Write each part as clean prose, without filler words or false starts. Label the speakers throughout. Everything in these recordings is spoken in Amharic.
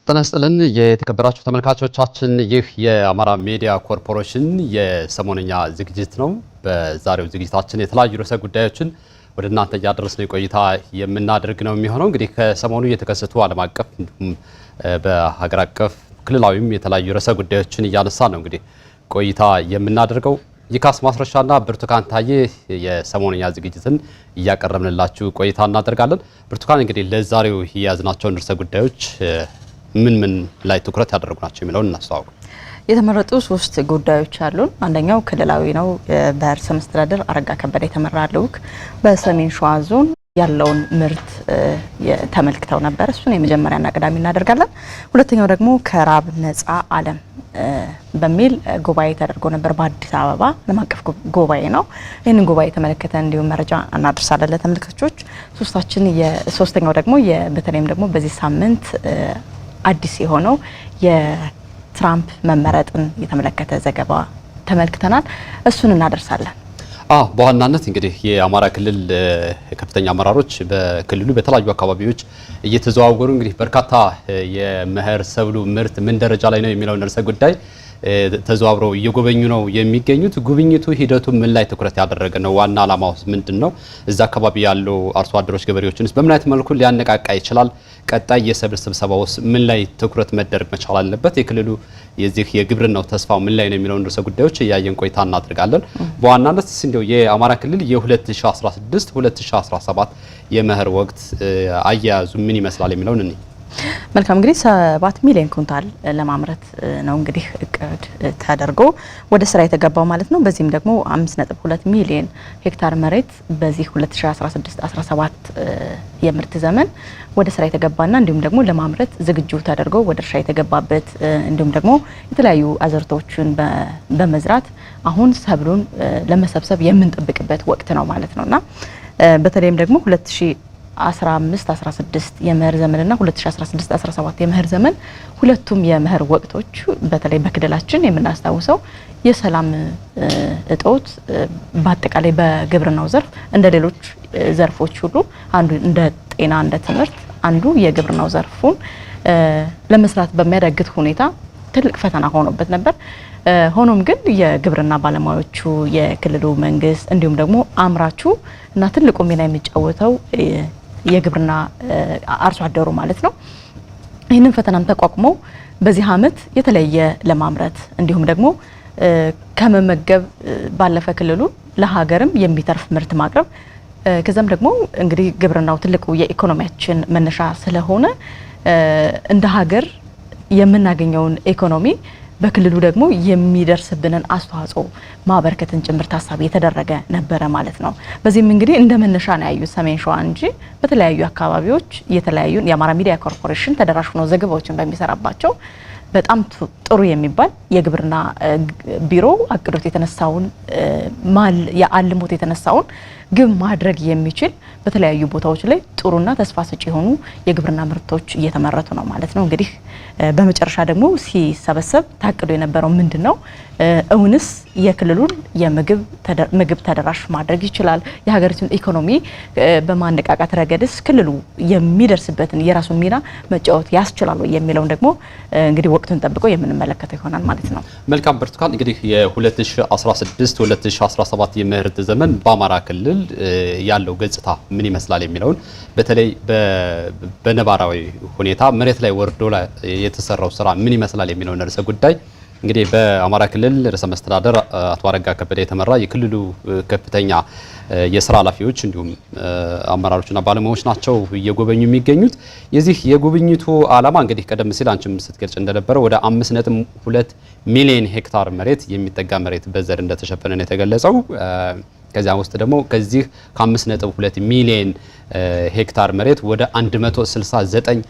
Speaker 1: ጤና ይስጥልን የተከበራችሁ ተመልካቾቻችን፣ ይህ የአማራ ሚዲያ ኮርፖሬሽን የሰሞነኛ ዝግጅት ነው። በዛሬው ዝግጅታችን የተለያዩ ርዕሰ ጉዳዮችን ወደ እናንተ እያደረስን ቆይታ የምናደርግ ነው የሚሆነው። እንግዲህ ከሰሞኑ የተከሰቱ ዓለም አቀፍ እንዲሁም በሀገር አቀፍ ክልላዊም የተለያዩ ርዕሰ ጉዳዮችን እያነሳ ነው እንግዲህ ቆይታ የምናደርገው። ይካስ ማስረሻና ብርቱካን ታዬ የሰሞነኛ ዝግጅትን እያቀረብንላችሁ ቆይታ እናደርጋለን። ብርቱካን እንግዲህ ለዛሬው የያዝናቸውን ርዕሰ ጉዳዮች ምን ላይ ትኩረት ያደረጉ ናቸው የሚለውን እናስተዋውቅ።
Speaker 2: የተመረጡ 3 ጉዳዮች አሉን። አንደኛው ክልላዊ ነው። በርዕሰ መስተዳድር አረጋ ከበደ የተመራ ልዑክ በሰሜን ሸዋ ዞን ያለውን ምርት ተመልክተው ነበር። እሱን የመጀመሪያና ቀዳሚ እናደርጋለን። ሁለተኛው ደግሞ ከራብ ነፃ ዓለም በሚል ጉባኤ ተደርጎ ነበር በአዲስ አበባ ዓለም አቀፍ ጉባኤ ነው። ይህንን ጉባኤ የተመለከተ እንዲሁም መረጃ እናደርሳለን ለተመልካቾች። ሶስተኛው ደግሞ በተለይም ደግሞ በዚህ ሳምንት አዲስ የሆነው የትራምፕ መመረጥን የተመለከተ ዘገባ ተመልክተናል። እሱን እናደርሳለን።
Speaker 1: በዋናነት እንግዲህ የአማራ ክልል ከፍተኛ አመራሮች በክልሉ በተለያዩ አካባቢዎች እየተዘዋወሩ እንግዲህ በርካታ የመኸር ሰብሉ ምርት ምን ደረጃ ላይ ነው የሚለውን ርዕሰ ጉዳይ ተዘዋውረው እየጎበኙ ነው የሚገኙት። ጉብኝቱ ሂደቱ ምን ላይ ትኩረት ያደረገ ነው? ዋና ዓላማው ምንድነው? እዛ አካባቢ ያሉ አርሶ አደሮች ገበሬዎችንስ በምን አይነት መልኩ ሊያነቃቃ ይችላል? ቀጣይ የሰብል ስብሰባውስ ምን ላይ ትኩረት መደረግ መቻል አለበት? የክልሉ የዚህ የግብርናው ተስፋው ምን ላይ ነው የሚለውን ርዕሰ ጉዳዮች እያየን ቆይታ እናደርጋለን። በዋናነት እንደው የአማራ ክልል የ2016 2017 የመኸር ወቅት አያያዙ ምን ይመስላል የሚለውን እንይ።
Speaker 2: መልካም እንግዲህ 7 ሚሊዮን ኩንታል ለማምረት ነው እንግዲህ እቅድ ተደርጎ ወደ ስራ የተገባው ማለት ነው። በዚህም ደግሞ 5.2 ሚሊዮን ሄክታር መሬት በዚህ 2016-17 የምርት ዘመን ወደ ስራ የተገባና እንዲሁም ደግሞ ለማምረት ዝግጁ ተደርጎ ወደ እርሻ የተገባበት እንዲሁም ደግሞ የተለያዩ አዝርቶችን በመዝራት አሁን ሰብሉን ለመሰብሰብ የምንጠብቅበት ወቅት ነው ማለት ነውና በተለይም ደግሞ 2015-16 የመኸር ዘመንና 2016-17 የመኸር ዘመን ሁለቱም የመኸር ወቅቶች በተለይ በክልላችን የምናስታውሰው የሰላም እጦት በአጠቃላይ በግብርናው ዘርፍ እንደ ሌሎች ዘርፎች ሁሉ አንዱ እንደ ጤና እንደ ትምህርት አንዱ የግብርናው ዘርፉን ለመስራት በሚያዳግት ሁኔታ ትልቅ ፈተና ሆኖበት ነበር። ሆኖም ግን የግብርና ባለሙያዎቹ የክልሉ መንግስት እንዲሁም ደግሞ አምራቹ እና ትልቁ ሚና የሚጫወተው የግብርና አርሶ አደሩ ማለት ነው ይህንን ፈተናም ተቋቁመው በዚህ ዓመት የተለየ ለማምረት እንዲሁም ደግሞ ከመመገብ ባለፈ ክልሉ ለሀገርም የሚተርፍ ምርት ማቅረብ ከዛም ደግሞ እንግዲህ ግብርናው ትልቁ የኢኮኖሚያችን መነሻ ስለሆነ እንደ ሀገር የምናገኘውን ኢኮኖሚ በክልሉ ደግሞ የሚደርስብንን አስተዋጽኦ ማበርከትን ጭምር ታሳቢ የተደረገ ነበረ ማለት ነው። በዚህም እንግዲህ እንደ መነሻ ነው ያዩት ሰሜን ሸዋ እንጂ በተለያዩ አካባቢዎች የተለያዩ የአማራ ሚዲያ ኮርፖሬሽን ተደራሽ ሆኖ ዘገባዎችን በሚሰራባቸው በጣም ጥሩ የሚባል የግብርና ቢሮ አቅዶት የተነሳውን አልሞት የተነሳውን ግብ ማድረግ የሚችል በተለያዩ ቦታዎች ላይ ጥሩና ተስፋ ሰጪ የሆኑ የግብርና ምርቶች እየተመረቱ ነው ማለት ነው። እንግዲህ በመጨረሻ ደግሞ ሲሰበሰብ ታቅዶ የነበረው ምንድነው? እውንስ የክልሉን ምግብ ተደራሽ ማድረግ ይችላል? የሀገሪቱን ኢኮኖሚ በማነቃቃት ረገድስ ክልሉ የሚደርስበትን የራሱን ሚና መጫወት ያስችላል የሚለውን ደግሞ እንግዲህ ወቅቱን ጠብቆ የምንመለከተው ይሆናል ማለት ነው።
Speaker 1: መልካም ብርቱካን፣ እንግዲህ የ2016 2017 የመኸር ዘመን በአማራ ክልል ያለው ገጽታ ምን ይመስላል የሚለውን በተለይ በነባራዊ ሁኔታ መሬት ላይ ወርዶ የተሰራው ስራ ምን ይመስላል የሚለውን ርዕሰ ጉዳይ እንግዲህ በአማራ ክልል ርዕሰ መስተዳድር አቶ አረጋ ከበደ የተመራ የክልሉ ከፍተኛ የስራ ኃላፊዎች እንዲሁም አመራሮችና ባለሙያዎች ናቸው እየጎበኙ የሚገኙት። የዚህ የጉብኝቱ ዓላማ እንግዲህ ቀደም ሲል አንቺም ስትገልጽ እንደነበረው ወደ 5.2 ሚሊዮን ሄክታር መሬት የሚጠጋ መሬት በዘር እንደተሸፈነ ነው የተገለጸው። ከዚያ ውስጥ ደግሞ ከዚህ ከ5.2 ሚሊዮን ሄክታር መሬት ወደ 169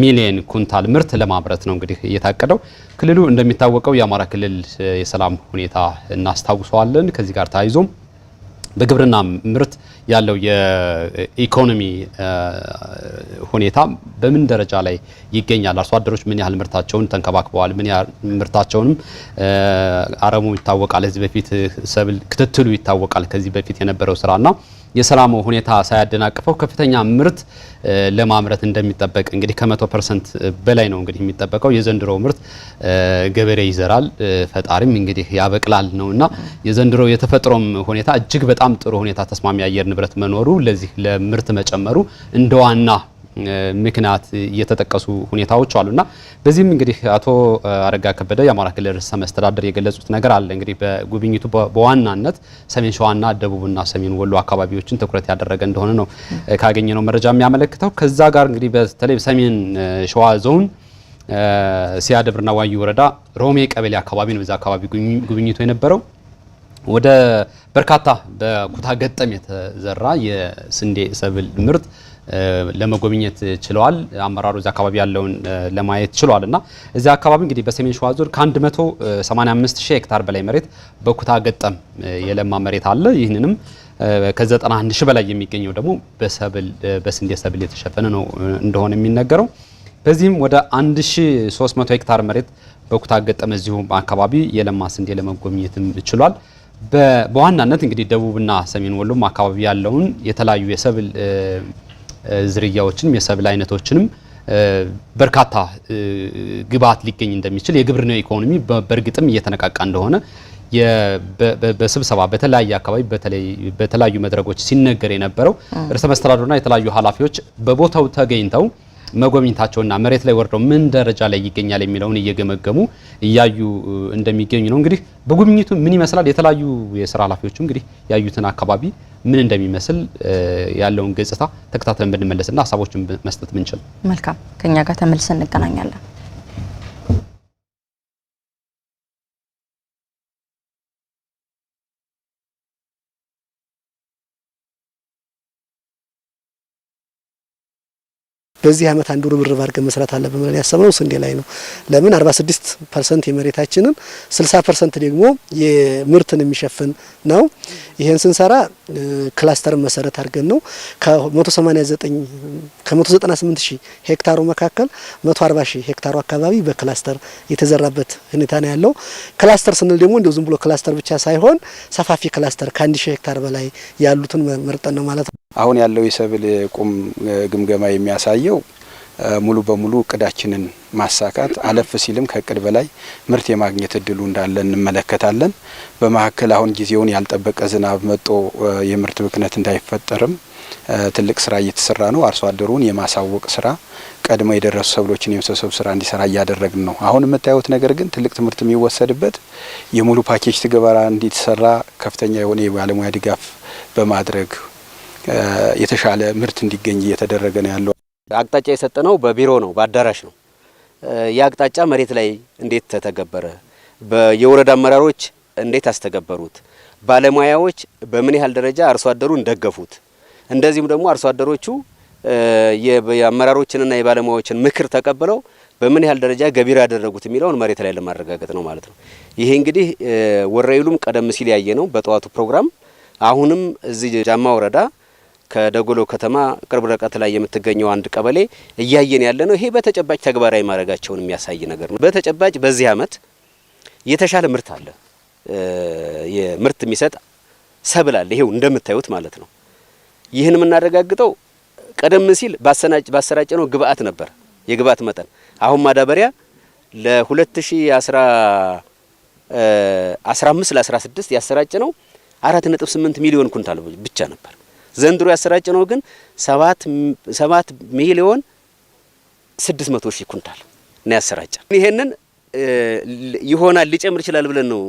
Speaker 1: ሚሊዮን ኩንታል ምርት ለማምረት ነው እንግዲህ እየታቀደው። ክልሉ እንደሚታወቀው የአማራ ክልል የሰላም ሁኔታ እናስታውሰዋለን። ከዚህ ጋር ተያይዞም በግብርና ምርት ያለው የኢኮኖሚ ሁኔታ በምን ደረጃ ላይ ይገኛል? አርሶ አደሮች ምን ያህል ምርታቸውን ተንከባክበዋል? ምን ያህል ምርታቸውንም አረሙ ይታወቃል። ከዚህ በፊት ሰብል ክትትሉ ይታወቃል። ከዚህ በፊት የነበረው ስራና የሰላሙ ሁኔታ ሳያደናቅፈው ከፍተኛ ምርት ለማምረት እንደሚጠበቅ እንግዲህ ከ100% በላይ ነው እንግዲህ የሚጠበቀው። የዘንድሮ ምርት ገበሬ ይዘራል ፈጣሪም እንግዲህ ያበቅላል ነውና የዘንድሮ የተፈጥሮም ሁኔታ እጅግ በጣም ጥሩ ሁኔታ ተስማሚ አየር ንብረት መኖሩ ለዚህ ለምርት መጨመሩ እንደዋና ምክንያት እየተጠቀሱ ሁኔታዎች አሉና በዚህም እንግዲህ አቶ አረጋ ከበደ የአማራ ክልል ርዕሰ መስተዳድር የገለጹት ነገር አለ። እንግዲህ በጉብኝቱ በዋናነት ሰሜን ሸዋና ደቡብና ሰሜን ወሎ አካባቢዎችን ትኩረት ያደረገ እንደሆነ ነው ካገኘነው መረጃ የሚያመለክተው። ከዛ ጋር እንግዲህ በተለይ ሰሜን ሸዋ ዞን ሲያደብርና ዋዩ ወረዳ ሮሜ ቀበሌ አካባቢ ነው በዛ አካባቢ ጉብኝቱ የነበረው። ወደ በርካታ በኩታ ገጠም የተዘራ የስንዴ ሰብል ምርት ለመጎብኘት ችለዋል። አመራሩ እዛ አካባቢ ያለውን ለማየት ችሏል እና እዛ አካባቢ እንግዲህ በሰሜን ሸዋ ዞን ከ185 ሺህ ሄክታር በላይ መሬት በኩታ ገጠም የለማ መሬት አለ። ይህንንም ከ91 ሺህ በላይ የሚገኘው ደግሞ በስንዴ ሰብል የተሸፈነ ነው እንደሆነ የሚነገረው። በዚህም ወደ 1300 ሄክታር መሬት በኩታ ገጠም እዚሁ አካባቢ የለማ ስንዴ ለመጎብኘትም ችሏል። በዋናነት እንግዲህ ደቡብና ሰሜን ወሎም አካባቢ ያለውን የተለያዩ የሰብል ዝርያዎችንም የሰብል አይነቶችንም በርካታ ግብዓት ሊገኝ እንደሚችል የግብርናው ኢኮኖሚ በእርግጥም እየተነቃቃ እንደሆነ በስብሰባ በተለያየ አካባቢ በተለያዩ መድረኮች ሲነገር የነበረው ርዕሰ መስተዳድሩና የተለያዩ ኃላፊዎች በቦታው ተገኝተው መጎብኘታቸውና መሬት ላይ ወርደው ምን ደረጃ ላይ ይገኛል የሚለውን እየገመገሙ እያዩ እንደሚገኙ ነው። እንግዲህ በጉብኝቱ ምን ይመስላል የተለያዩ የስራ ኃላፊዎቹ እንግዲህ ያዩትን አካባቢ ምን እንደሚመስል ያለውን ገጽታ ተከታትለን ብንመለስና ሀሳቦችን መስጠት ምንችል።
Speaker 2: መልካም ከኛ ጋር ተመልሰን እንገናኛለን።
Speaker 3: በዚህ አመት አንዱ ርብርብ አድርገን መስራት አለብን ብለን ያሰብነው ስንዴ ላይ ነው። ለምን 46% የመሬታችንን 60% ደግሞ የምርትን የሚሸፍን ነው። ይሄን ስንሰራ ክላስተር መሰረት አድርገን ነው ከ198 ሺህ ሄክታሩ መካከል 140 ሺህ ሄክታሩ አካባቢ በክላስተር የተዘራበት ሁኔታ ነው ያለው። ክላስተር ስንል ደግሞ እንደው ዝም ብሎ ክላስተር ብቻ ሳይሆን ሰፋፊ ክላስተር ከ1000 ሄክታር በላይ ያሉትን መርጠን ነው ማለት ነው።
Speaker 4: አሁን ያለው የሰብል ቁም ግምገማ የሚያሳየው ሙሉ በሙሉ እቅዳችንን ማሳካት አለፍ ሲልም ከእቅድ በላይ ምርት የማግኘት እድሉ እንዳለ እንመለከታለን። በመሀከል አሁን ጊዜውን ያልጠበቀ ዝናብ መጥቶ የምርት ብክነት እንዳይፈጠርም ትልቅ ስራ እየተሰራ ነው። አርሶ አደሩን የማሳወቅ ስራ ቀድሞ የደረሱ ሰብሎችን የመሰብሰብ ስራ እንዲሰራ እያደረግን ነው። አሁን የምታዩት ነገር ግን ትልቅ ትምህርት የሚወሰድበት የሙሉ ፓኬጅ ትግበራ እንዲሰራ ከፍተኛ የሆነ የባለሙያ ድጋፍ በማድረግ የተሻለ ምርት እንዲገኝ እየተደረገ ነው ያለው።
Speaker 5: አቅጣጫ የሰጠነው በቢሮ ነው፣ በአዳራሽ ነው። የአቅጣጫ መሬት ላይ እንዴት ተተገበረ፣ የወረዳ አመራሮች እንዴት አስተገበሩት፣ ባለሙያዎች በምን ያህል ደረጃ አርሶ አደሩን ደገፉት፣ እንደዚሁም ደግሞ አርሶ አደሮቹ የአመራሮችንና የባለሙያዎችን ምክር ተቀብለው በምን ያህል ደረጃ ገቢር ያደረጉት የሚለውን መሬት ላይ ለማረጋገጥ ነው ማለት ነው። ይሄ እንግዲህ ወረይሉም ቀደም ሲል ያየ ነው በጠዋቱ ፕሮግራም። አሁንም እዚህ ጃማ ወረዳ ከደጎሎ ከተማ ቅርብ ርቀት ላይ የምትገኘው አንድ ቀበሌ እያየን ያለ ነው። ይሄ በተጨባጭ ተግባራዊ ማድረጋቸውን የሚያሳይ ነገር ነው። በተጨባጭ በዚህ አመት የተሻለ ምርት አለ፣ የምርት የሚሰጥ ሰብል አለ። ይሄው እንደምታዩት ማለት ነው። ይህን የምናረጋግጠው ቀደም ሲል ባሰራጨነው ግብአት ነበር፣ የግብአት መጠን። አሁን ማዳበሪያ ለ2015 ለ16 ያሰራጨነው 4.8 ሚሊዮን ኩንታል ብቻ ነበር። ዘንድሮ ያሰራጨነው ግን 7 ሚሊዮን 600 ሺህ ኩንታል ነው ያሰራጨን። ይሄንን ይሆናል ሊጨምር ይችላል ብለን ነው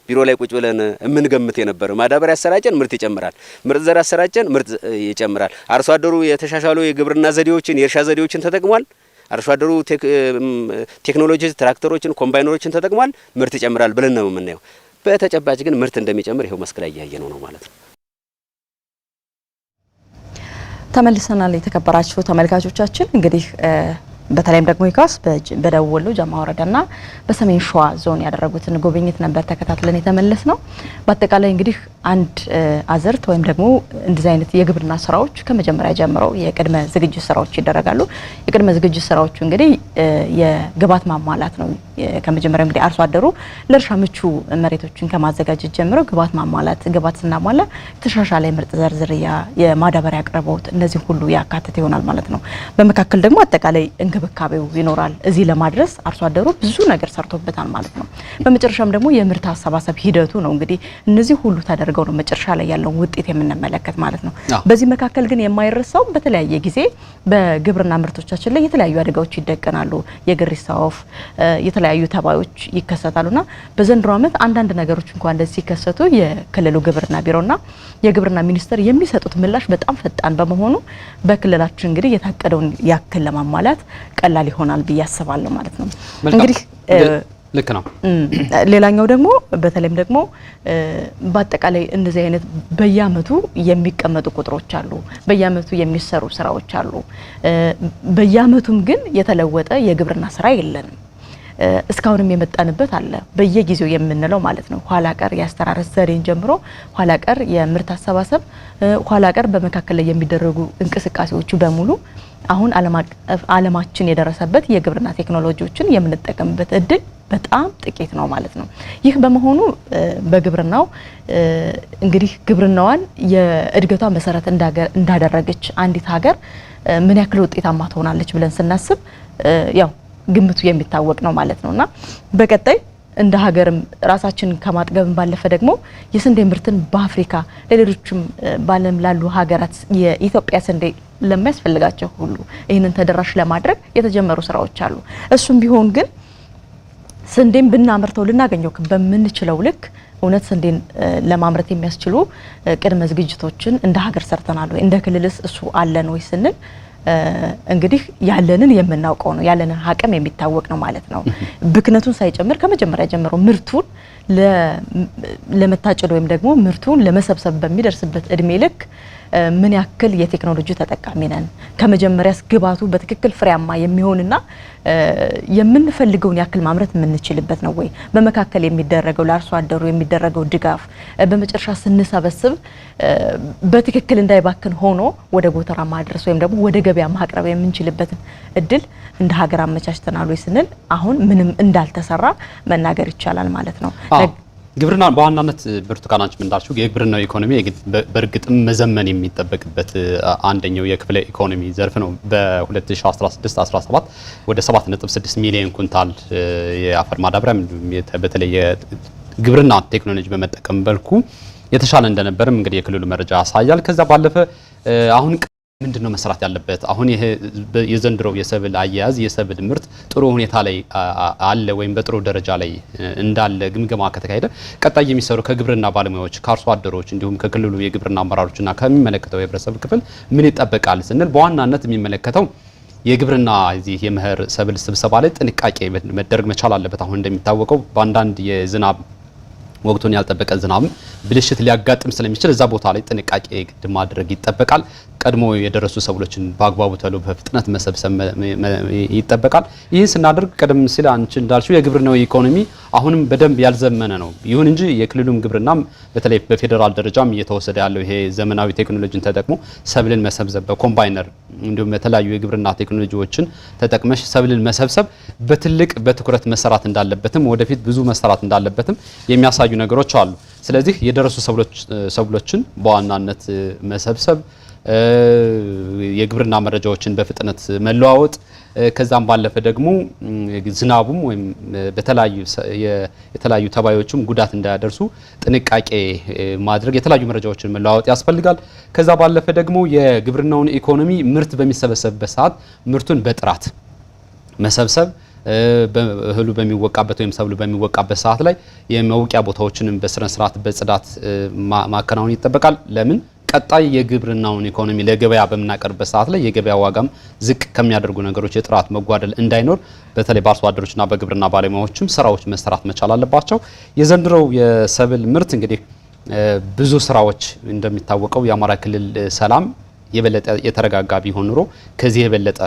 Speaker 5: ቢሮ ላይ ቁጭ ብለን የምንገምት የነበረ። ማዳበሪያ ያሰራጨን ምርት ይጨምራል፣ ምርጥ ዘር ያሰራጨን ምርት ይጨምራል። አርሶ አደሩ የተሻሻሉ የግብርና ዘዴዎችን የእርሻ ዘዴዎችን ተጠቅሟል። አርሶ አደሩ ቴክኖሎጂ ትራክተሮችን፣ ኮምባይነሮችን ተጠቅሟል፣ ምርት ይጨምራል ብለን ነው የምናየው። በተጨባጭ ግን ምርት እንደሚጨምር ይሄው መስክ ላይ እያየነው ነው ማለት ነው።
Speaker 2: ተመልሰናል። የተከበራችሁ ተመልካቾቻችን እንግዲህ በተለይም ደግሞ ይካስ በደቡብ ወሎ ጃማ ወረዳና በሰሜን ሸዋ ዞን ያደረጉትን ጉብኝት ነበር ተከታትለን የተመለስ ነው። በአጠቃላይ እንግዲህ አንድ አዘርት ወይም ደግሞ እንደዚህ አይነት የግብርና ስራዎች ከመጀመሪያ ጀምሮ የቅድመ ዝግጅት ስራዎች ይደረጋሉ። የቅድመ ዝግጅት ስራዎቹ እንግዲህ የግብዓት ማሟላት ነው። ከመጀመሪያው እንግዲህ አርሶ አደሩ ለእርሻ ምቹ መሬቶችን ከማዘጋጀት ጀምሮ ግብዓት ማሟላት፣ ግብዓት ስናሟላ የተሻሻለ የምርጥ ዘር ዝርያ፣ የማዳበሪያ አቅርቦት እነዚህ ሁሉ ያካተተ ይሆናል ማለት ነው። በመካከል ደግሞ አጠቃላይ እንክብካቤው ይኖራል። እዚህ ለማድረስ አርሶ አደሩ ብዙ ነገር ሰርቶበታል ማለት ነው። በመጨረሻም ደግሞ የምርት አሰባሰብ ሂደቱ ነው እንግዲህ እነዚህ ሁሉ ተደርገው ነው መጨረሻ ላይ ያለውን ውጤት የምንመለከት ማለት ነው። በዚህ መካከል ግን የማይረሳው በተለያየ ጊዜ በግብርና ምርቶቻችን ላይ የተለያዩ አደጋዎች ይደቀናሉ። የግሪሳ ወፍ፣ የተለያዩ ተባዮች ይከሰታሉና በዘንድሮ ዓመት አንዳንድ ነገሮች እንኳን እንደዚህ ሲከሰቱ የክልሉ ግብርና ቢሮና የግብርና ሚኒስቴር የሚሰጡት ምላሽ በጣም ፈጣን በመሆኑ በክልላችን እንግዲህ የታቀደውን ያክል ለማሟላት ቀላል ይሆናል ብዬ አስባለሁ ማለት ነው። እንግዲህ
Speaker 1: ልክ ነው።
Speaker 2: ሌላኛው ደግሞ በተለይም ደግሞ በአጠቃላይ እንደዚህ አይነት በየአመቱ የሚቀመጡ ቁጥሮች አሉ፣ በየአመቱ የሚሰሩ ስራዎች አሉ። በየአመቱም ግን የተለወጠ የግብርና ስራ የለንም። እስካሁንም የመጣንበት አለ በየጊዜው የምንለው ማለት ነው። ኋላ ቀር የአስተራረስ ዘዴን ጀምሮ ኋላ ቀር የምርት አሰባሰብ፣ ኋላ ቀር በመካከል ላይ የሚደረጉ እንቅስቃሴዎቹ በሙሉ አሁን ዓለማችን የደረሰበት የግብርና ቴክኖሎጂዎችን የምንጠቀምበት እድል በጣም ጥቂት ነው ማለት ነው። ይህ በመሆኑ በግብርናው እንግዲህ ግብርናዋን የእድገቷ መሰረት እንዳደረገች አንዲት ሀገር ምን ያክል ውጤታማ ትሆናለች ብለን ስናስብ ያው ግምቱ የሚታወቅ ነው ማለት ነውና በቀጣይ እንደ ሀገርም ራሳችንን ከማጥገብን ባለፈ ደግሞ የስንዴ ምርትን በአፍሪካ ለሌሎችም ባለም ላሉ ሀገራት የኢትዮጵያ ስንዴ ለሚያስፈልጋቸው ሁሉ ይህንን ተደራሽ ለማድረግ የተጀመሩ ስራዎች አሉ። እሱም ቢሆን ግን ስንዴን ብናመርተው ልናገኘው በምንችለው ልክ እውነት ስንዴን ለማምረት የሚያስችሉ ቅድመ ዝግጅቶችን እንደ ሀገር ሰርተናል ወይ፣ እንደ ክልልስ እሱ አለን ወይ ስንል እንግዲህ ያለንን የምናውቀው ነው፣ ያለንን አቅም የሚታወቅ ነው ማለት ነው። ብክነቱን ሳይጨምር ከመጀመሪያ ጀምሮ ምርቱን ለመታጨድ ወይም ደግሞ ምርቱን ለመሰብሰብ በሚደርስበት እድሜ ልክ ምን ያክል የቴክኖሎጂ ተጠቃሚ ነን፣ ከመጀመሪያስ ግባቱ በትክክል ፍሬያማ የሚሆንና የምንፈልገውን ያክል ማምረት የምንችልበት ነው ወይ፣ በመካከል የሚደረገው ለአርሶ አደሩ የሚደረገው ድጋፍ በመጨረሻ ስንሰበስብ በትክክል እንዳይባክን ሆኖ ወደ ጎተራ ማድረስ ወይም ደግሞ ወደ ገበያ ማቅረብ የምንችልበትን እድል እንደ ሀገር አመቻችተናል ወይ ስንል አሁን ምንም እንዳልተሰራ መናገር ይቻላል ማለት ነው።
Speaker 1: ግብርና በዋናነት ብርቱካናችን እንዳልሽው የግብርናው ኢኮኖሚ በእርግጥም መዘመን የሚጠበቅበት አንደኛው የክፍለ ኢኮኖሚ ዘርፍ ነው። በ2016-17 ወደ 7.6 ሚሊዮን ኩንታል የአፈር ማዳበሪያ በተለይ የግብርና ቴክኖሎጂ በመጠቀም በልኩ የተሻለ እንደነበርም እንግዲህ የክልሉ መረጃ ያሳያል። ከዛ ባለፈ አሁን ምንድነው መስራት ያለበት? አሁን ይሄ የዘንድሮው የሰብል አያያዝ የሰብል ምርት ጥሩ ሁኔታ ላይ አለ ወይም በጥሩ ደረጃ ላይ እንዳለ ግምገማ ከተካሄደ ቀጣይ የሚሰሩ ከግብርና ባለሙያዎች ከአርሶ አደሮች እንዲሁም ከክልሉ የግብርና አመራሮችና ከሚመለከተው የህብረተሰብ ክፍል ምን ይጠበቃል ስንል በዋናነት የሚመለከተው የግብርና እዚህ የመኸር ሰብል ስብሰባ ላይ ጥንቃቄ መደረግ መቻል አለበት። አሁን እንደሚታወቀው በአንዳንድ የዝናብ ወቅቱን ያልጠበቀ ዝናብ ብልሽት ሊያጋጥም ስለሚችል እዛ ቦታ ላይ ጥንቃቄ ግድ ማድረግ ይጠበቃል። ቀድሞ የደረሱ ሰብሎችን በአግባቡ ተሎ በፍጥነት መሰብሰብ ይጠበቃል። ይህን ስናደርግ ቀደም ሲል አንቺ እንዳልሽው የግብርናው ኢኮኖሚ አሁንም በደንብ ያልዘመነ ነው። ይሁን እንጂ የክልሉም ግብርናም በተለይ በፌዴራል ደረጃም እየተወሰደ ያለው ይሄ ዘመናዊ ቴክኖሎጂን ተጠቅሞ ሰብልን መሰብሰብ በኮምባይነር እንዲሁም የተለያዩ የግብርና ቴክኖሎጂዎችን ተጠቅመሽ ሰብልን መሰብሰብ በትኩረት መሰራት እንዳለበትም ወደፊት ብዙ መሰራት እንዳለበትም የሚያሳዩ ነገሮች አሉ። ስለዚህ የደረሱ ሰብሎችን በዋናነት መሰብሰብ፣ የግብርና መረጃዎችን በፍጥነት መለዋወጥ፣ ከዛም ባለፈ ደግሞ ዝናቡም ወይም የተለያዩ ተባዮችም ጉዳት እንዳያደርሱ ጥንቃቄ ማድረግ፣ የተለያዩ መረጃዎችን መለዋወጥ ያስፈልጋል። ከዛ ባለፈ ደግሞ የግብርናውን ኢኮኖሚ ምርት በሚሰበሰብበት ሰዓት ምርቱን በጥራት መሰብሰብ፣ እህሉ በሚወቃበት ወይም ሰብሉ በሚወቃበት ሰዓት ላይ የመውቂያ ቦታዎችንም በስነ ስርዓት በጽዳት ማከናወን ይጠበቃል። ለምን ቀጣይ የግብርናውን ኢኮኖሚ ለገበያ በምናቀርብበት ሰዓት ላይ የገበያ ዋጋም ዝቅ ከሚያደርጉ ነገሮች የጥራት መጓደል እንዳይኖር በተለይ በአርሶ አደሮችና በግብርና ባለሙያዎችም ስራዎች መሰራት መቻል አለባቸው። የዘንድሮው የሰብል ምርት እንግዲህ ብዙ ስራዎች እንደሚታወቀው የአማራ ክልል ሰላም የበለጠ የተረጋጋ ቢሆን ኑሮ ከዚህ የበለጠ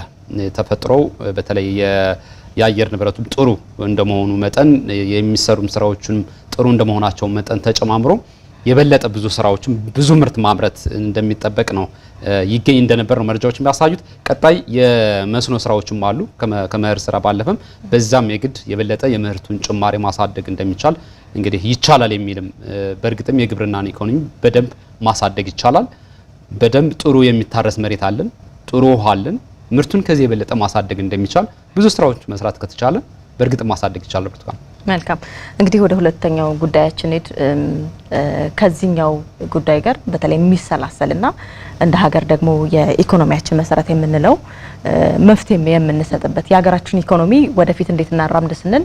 Speaker 1: ተፈጥሮ በተለይ የአየር ንብረቱ ጥሩ እንደመሆኑ መጠን የሚሰሩም ስራዎችም ጥሩ እንደመሆናቸው መጠን ተጨማምሮ የበለጠ ብዙ ስራዎችን ብዙ ምርት ማምረት እንደሚጠበቅ ነው ይገኝ እንደነበር ነው መረጃዎች የሚያሳዩት። ቀጣይ የመስኖ ስራዎችም አሉ ከመኸር ስራ ባለፈም በዛም የግድ የበለጠ የምርቱን ጭማሪ ማሳደግ እንደሚቻል እንግዲህ ይቻላል የሚልም በእርግጥም የግብርናን ኢኮኖሚ በደንብ ማሳደግ ይቻላል። በደንብ ጥሩ የሚታረስ መሬት አለን፣ ጥሩ ውሃ አለን። ምርቱን ከዚህ የበለጠ ማሳደግ እንደሚቻል ብዙ ስራዎች መስራት ከተቻለ በእርግጥ ማሳደግ ይቻላል። ብርቱካን
Speaker 2: መልካም እንግዲህ ወደ ሁለተኛው ጉዳያችን ሄድ ከዚህኛው ጉዳይ ጋር በተለይ የሚሰላሰልና እንደ ሀገር ደግሞ የኢኮኖሚያችን መሰረት የምንለው መፍትሄ የምንሰጥበት የሀገራችን ኢኮኖሚ ወደፊት እንዴት እናራምድ ስንል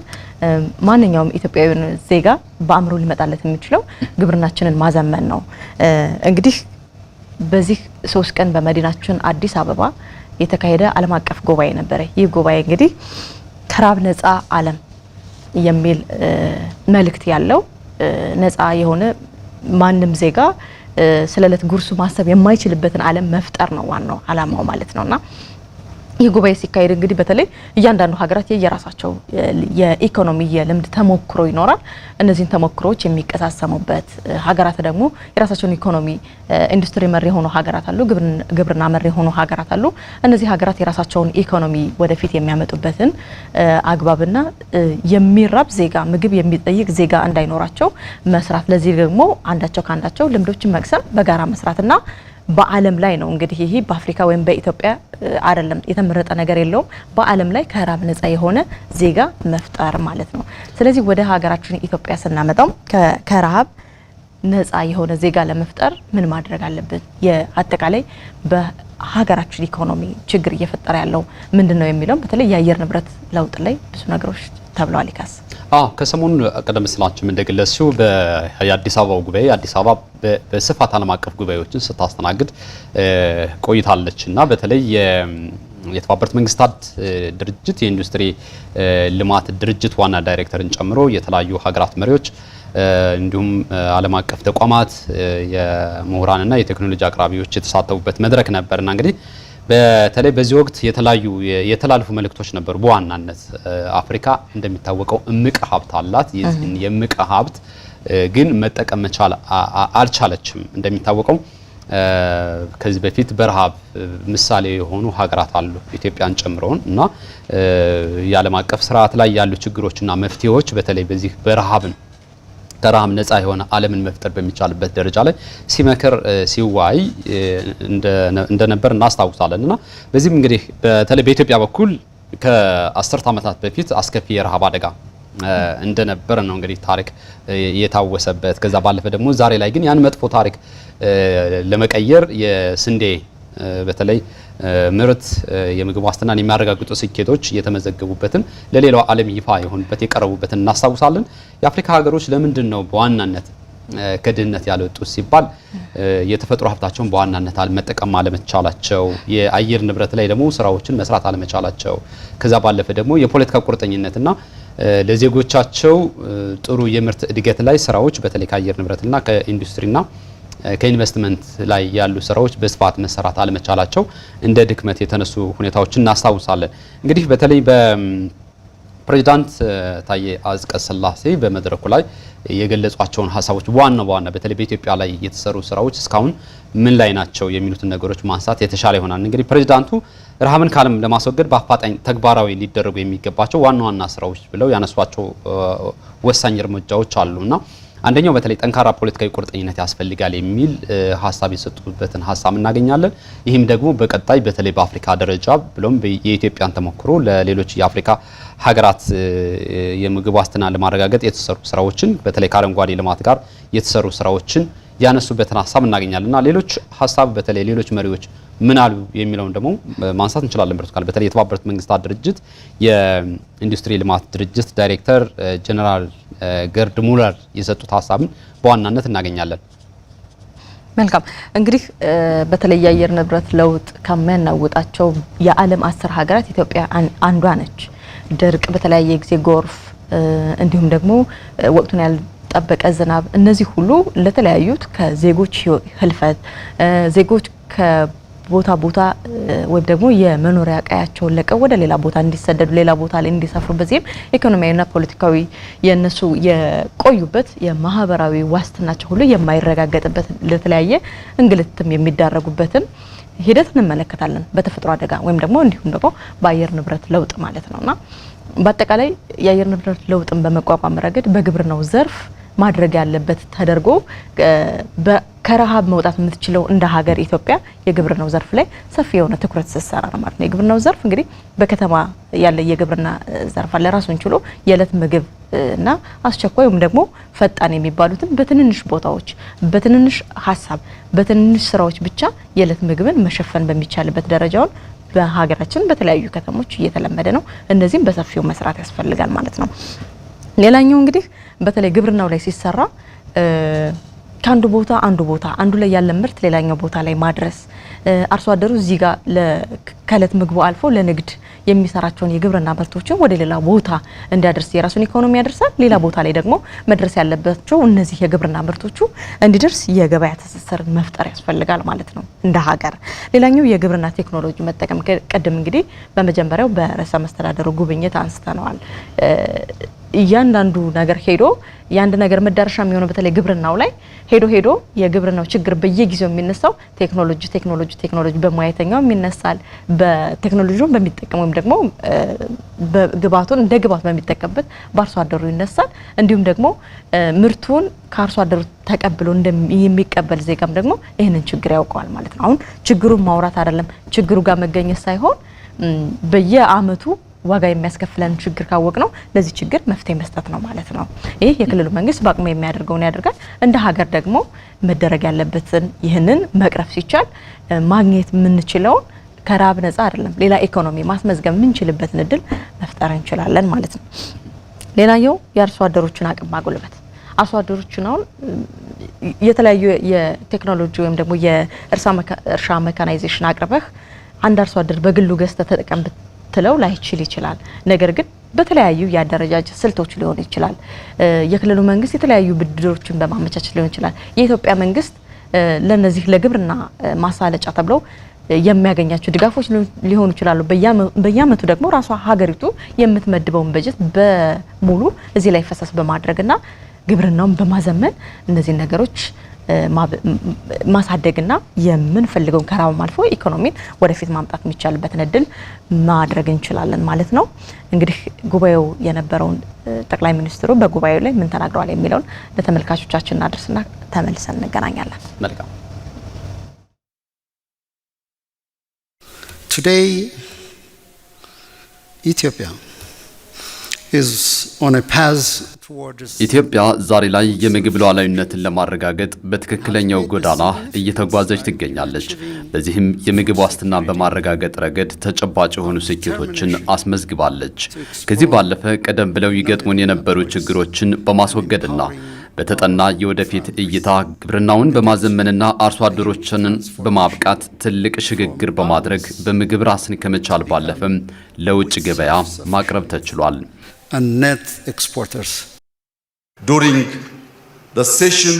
Speaker 2: ማንኛውም ኢትዮጵያዊ ዜጋ በአእምሮ ሊመጣለት የሚችለው ግብርናችንን ማዘመን ነው። እንግዲህ በዚህ 3 ቀን በመዲናችን አዲስ አበባ የተካሄደ ዓለም አቀፍ ጉባኤ ነበረ። ይህ ጉባኤ እንግዲህ ከራብ ነፃ ዓለም የሚል መልእክት ያለው ነፃ የሆነ ማንም ዜጋ ስለለት ጉርሱ ማሰብ የማይችልበትን ዓለም መፍጠር ነው ዋናው ዓላማው ማለት ነውና ይህ ጉባኤ ሲካሄድ እንግዲህ በተለይ እያንዳንዱ ሀገራት የየራሳቸው የኢኮኖሚ የልምድ ተሞክሮ ይኖራል። እነዚህን ተሞክሮዎች የሚቀሳሰሙበት ሀገራት ደግሞ የራሳቸውን ኢኮኖሚ ኢንዱስትሪ መር የሆኑ ሀገራት አሉ፣ ግብርና መር የሆኑ ሀገራት አሉ። እነዚህ ሀገራት የራሳቸውን ኢኮኖሚ ወደፊት የሚያመጡበትን አግባብና የሚራብ ዜጋ ምግብ የሚጠይቅ ዜጋ እንዳይኖራቸው መስራት፣ ለዚህ ደግሞ አንዳቸው ካንዳቸው ልምዶችን መቅሰም በጋራ መስራትና በዓለም ላይ ነው እንግዲህ ይሄ በአፍሪካ ወይም በኢትዮጵያ አይደለም የተመረጠ ነገር የለውም። በዓለም ላይ ከራብ ነፃ የሆነ ዜጋ መፍጠር ማለት ነው። ስለዚህ ወደ ሀገራችን ኢትዮጵያ ስናመጣው ከረሃብ ነፃ የሆነ ዜጋ ለመፍጠር ምን ማድረግ አለብን? የአጠቃላይ በሀገራችን ኢኮኖሚ ችግር እየፈጠረ ያለው ምንድነው የሚለው በተለይ የአየር ንብረት ለውጥ ላይ ብዙ ነገሮች ተብለዋል። ይካስ
Speaker 1: ከሰሞኑ ቀደም ሲላችሁ እንደገለጽው የአዲስ አበባው ጉባኤ አዲስ አበባ በስፋት ዓለም አቀፍ ጉባኤዎችን ስታስተናግድ ቆይታለች እና በተለይ የተባበሩት መንግስታት ድርጅት የኢንዱስትሪ ልማት ድርጅት ዋና ዳይሬክተርን ጨምሮ የተለያዩ ሀገራት መሪዎች እንዲሁም ዓለም አቀፍ ተቋማት የምሁራንና የቴክኖሎጂ አቅራቢዎች የተሳተፉበት መድረክ ነበርና እንግዲህ በተለይ በዚህ ወቅት የተላልፉ መልእክቶች ነበሩ። በዋናነት አፍሪካ እንደሚታወቀው እምቅ ሀብት አላት። ይህን የእምቅ ሀብት ግን መጠቀም መቻል አልቻለችም። እንደሚታወቀው ከዚህ በፊት በረሃብ ምሳሌ የሆኑ ሀገራት አሉ ኢትዮጵያን ጨምሮን እና የዓለም አቀፍ ስርዓት ላይ ያሉ ችግሮችና መፍትሄዎች በተለይ በዚህ በረሃብን ከረሃብ ነፃ የሆነ ዓለምን መፍጠር በሚቻልበት ደረጃ ላይ ሲመክር ሲዋይ እንደነበር እናስታውሳለን እና በዚህም እንግዲህ በተለይ በኢትዮጵያ በኩል ከ10 ዓመታት በፊት አስከፊ የረሃብ አደጋ እንደነበር ነው እንግዲህ ታሪክ የታወሰበት። ከዛ ባለፈ ደግሞ ዛሬ ላይ ግን ያን መጥፎ ታሪክ ለመቀየር የስንዴ በተለይ ምርት የምግብ ዋስትናን የሚያረጋግጡ ስኬቶች የተመዘገቡበትን ለሌላው ዓለም ይፋ የሆኑበት የቀረቡበትን እናስታውሳለን። የአፍሪካ ሀገሮች ለምንድን ነው በዋናነት ከድህነት ያልወጡ ሲባል የተፈጥሮ ሀብታቸውን በዋናነት መጠቀም አለመቻላቸው፣ የአየር ንብረት ላይ ደግሞ ስራዎችን መስራት አለመቻላቸው፣ ከዛ ባለፈ ደግሞ የፖለቲካ ቁርጠኝነትና ለዜጎቻቸው ጥሩ የምርት እድገት ላይ ስራዎች በተለይ ከአየር ንብረትና ከኢንዱስትሪና ከኢንቨስትመንት ላይ ያሉ ስራዎች በስፋት መሰራት አለመቻላቸው እንደ ድክመት የተነሱ ሁኔታዎችን እናስታውሳለን። እንግዲህ በተለይ በፕሬዝዳንት ታዬ አጽቀሥላሴ በመድረኩ ላይ የገለጿቸውን ሀሳቦች በዋና በተለይ በኢትዮጵያ ላይ የተሰሩ ስራዎች እስካሁን ምን ላይ ናቸው የሚሉትን ነገሮች ማንሳት የተሻለ ይሆናል። እንግዲህ ፕሬዝዳንቱ ረሃብን ከዓለም ለማስወገድ በአፋጣኝ ተግባራዊ ሊደረጉ የሚገባቸው ዋና ስራዎች ብለው ያነሷቸው ወሳኝ እርምጃዎች አሉና አንደኛው በተለይ ጠንካራ ፖለቲካዊ ቁርጠኝነት ያስፈልጋል የሚል ሀሳብ የሰጡበትን ሀሳብ እናገኛለን። ይህም ደግሞ በቀጣይ በተለይ በአፍሪካ ደረጃ ብሎም የኢትዮጵያን ተሞክሮ ለሌሎች የአፍሪካ ሀገራት የምግብ ዋስትና ለማረጋገጥ የተሰሩ ስራዎችን በተለይ ከአረንጓዴ ልማት ጋር የተሰሩ ስራዎችን ያነሱበትን ሀሳብ እናገኛለንና ሌሎች ሀሳብ በተለይ ሌሎች መሪዎች ምን አሉ የሚለውን ደግሞ ማንሳት እንችላለን። ብርቱካን በተለይ የተባበሩት መንግስታት ድርጅት የኢንዱስትሪ ልማት ድርጅት ዳይሬክተር ጀነራል ገርድ ሙለር የሰጡት ሀሳብን በዋናነት እናገኛለን።
Speaker 2: መልካም እንግዲህ በተለይ የአየር ንብረት ለውጥ ከሚያናውጣቸው የዓለም 10 ሀገራት ኢትዮጵያ አንዷ ነች። ድርቅ፣ በተለያየ ጊዜ ጎርፍ፣ እንዲሁም ደግሞ ወቅቱን ያልጠበቀ ዝናብ፣ እነዚህ ሁሉ ለተለያዩት ከዜጎች ህልፈት ዜጎች ቦታ ወይም ደግሞ የመኖሪያ ቀያቸውን ለቀው ወደ ሌላ ቦታ እንዲሰደዱ ሌላ ቦታ ላይ እንዲሰፍሩ በዚህም ኢኮኖሚያዊና ፖለቲካዊ የነሱ የቆዩበት የማህበራዊ ዋስትናቸው ሁሉ የማይረጋገጥበት ለተለያየ እንግልትም የሚዳረጉበትን ሂደት እንመለከታለን በተፈጥሮ አደጋ ወይም ደግሞ እንዲሁም ደግሞ በአየር ንብረት ለውጥ ማለት ነውና በአጠቃላይ የአየር ንብረት ለውጥን በመቋቋም ረገድ በግብርናው ዘርፍ ማድረግ ያለበት ተደርጎ ከረሃብ መውጣት የምትችለው እንደ ሀገር ኢትዮጵያ የግብርናው ዘርፍ ላይ ሰፊ የሆነ ትኩረት ስትሰራ ነው ማለት ነው። የግብርናው ዘርፍ እንግዲህ በከተማ ያለ የግብርና ዘርፍ አለ ራሱን ችሎ የዕለት ምግብ እና አስቸኳይ ወይም ደግሞ ፈጣን የሚባሉትን በትንንሽ ቦታዎች በትንንሽ ሀሳብ በትንንሽ ስራዎች ብቻ የዕለት ምግብን መሸፈን በሚቻልበት ደረጃውን በሀገራችን በተለያዩ ከተሞች እየተለመደ ነው። እነዚህም በሰፊው መስራት ያስፈልጋል ማለት ነው። ሌላኛው እንግዲህ በተለይ ግብርናው ላይ ሲሰራ ከአንዱ ቦታ አንዱ ላይ ያለ ምርት ሌላኛው ቦታ ላይ ማድረስ አርሶ አደሩ እዚህ ጋር ከዕለት ምግቡ አልፎ ለንግድ የሚሰራቸውን የግብርና ምርቶችን ወደ ሌላ ቦታ እንዲያደርስ የራሱን ኢኮኖሚ ያደርሳል። ሌላ ቦታ ላይ ደግሞ መድረስ ያለባቸው እነዚህ የግብርና ምርቶቹ እንዲደርስ የገበያ ትስስር መፍጠር ያስፈልጋል ማለት ነው እንደ ሀገር። ሌላኛው የግብርና ቴክኖሎጂ መጠቀም ቅድም እንግዲህ በመጀመሪያው በርዕሰ መስተዳድሩ ጉብኝት አንስተነዋል። እያንዳንዱ ነገር ሄዶ የአንድ ነገር መዳረሻ የሚሆነው በተለይ ግብርናው ላይ ሄዶ የግብርናው ችግር በየጊዜው የሚነሳው ቴክኖሎጂ በሙያተኛው የሚነሳል በቴክኖሎጂውን በሚጠቀም ወይም ደግሞ በግብአቱን እንደ ግብአት በሚጠቀምበት በአርሶ አደሩ ይነሳል። እንዲሁም ደግሞ ምርቱን ከአርሶ አደሩ ተቀብሎ የሚቀበል ዜጋም ደግሞ ይህንን ችግር ያውቀዋል ማለት ነው። አሁን ችግሩን ማውራት አይደለም ችግሩ ጋር መገኘት ሳይሆን በየአመቱ ዋጋ የሚያስከፍለን ችግር ካወቅ ነው ለዚህ ችግር መፍትሄ መስጠት ነው ማለት ነው። ይህ የክልሉ መንግስት በአቅሙ የሚያደርገውን ያደርጋል። እንደ ሀገር ደግሞ መደረግ ያለበትን ይህንን መቅረፍ ሲቻል ማግኘት የምንችለውን ከራብ ነፃ አይደለም ሌላ ኢኮኖሚ ማስመዝገብ የምንችልበትን እድል መፍጠር እንችላለን ማለት ነው። ሌላኛው የአርሶ አደሮችን አቅም ማጎልበት አርሶ አደሮችን አሁን የተለያዩ የቴክኖሎጂ ወይም ደግሞ የእርሻ ሜካናይዜሽን አቅርበህ አንድ አርሶ አደር በግሉ ገዝተህ ተጠቀም ትለው ላይችል ይችላል። ነገር ግን በተለያዩ የአደረጃጀት ስልቶች ሊሆን ይችላል። የክልሉ መንግስት የተለያዩ ብድሮችን በማመቻቸት ሊሆን ይችላል። የኢትዮጵያ መንግስት ለነዚህ ለግብርና ማሳለጫ ተብለው የሚያገኛቸው ድጋፎች ሊሆኑ ይችላሉ። በየአመቱ ደግሞ ራሷ ሀገሪቱ የምትመድበውን በጀት በሙሉ እዚህ ላይ ፈሰስ በማድረግና ግብርናውን በማዘመን እነዚህ ነገሮች ማሳደግና የምንፈልገውን ከራብ አልፎ ኢኮኖሚን ወደፊት ማምጣት የሚቻልበትን እድል ማድረግ እንችላለን ማለት ነው። እንግዲህ ጉባኤው የነበረውን ጠቅላይ ሚኒስትሩ በጉባኤው ላይ ምን ተናግረዋል የሚለውን ለተመልካቾቻችን እናድርስና ተመልሰን እንገናኛለን።
Speaker 1: መልካም።
Speaker 6: Today Ethiopia is on a path
Speaker 1: ኢትዮጵያ ዛሬ ላይ የምግብ ሉዓላዊነትን ለማረጋገጥ በትክክለኛው ጎዳና እየተጓዘች ትገኛለች። በዚህም የምግብ ዋስትና በማረጋገጥ ረገድ ተጨባጭ የሆኑ ስኬቶችን አስመዝግባለች። ከዚህ ባለፈ ቀደም ብለው ይገጥሙን የነበሩ ችግሮችን በማስወገድና በተጠና የወደፊት እይታ ግብርናውን በማዘመንና አርሶ አደሮችን በማብቃት ትልቅ ሽግግር በማድረግ በምግብ ራስን ከመቻል ባለፈም ለውጭ ገበያ ማቅረብ ተችሏል።
Speaker 6: and net exporters.
Speaker 7: During the session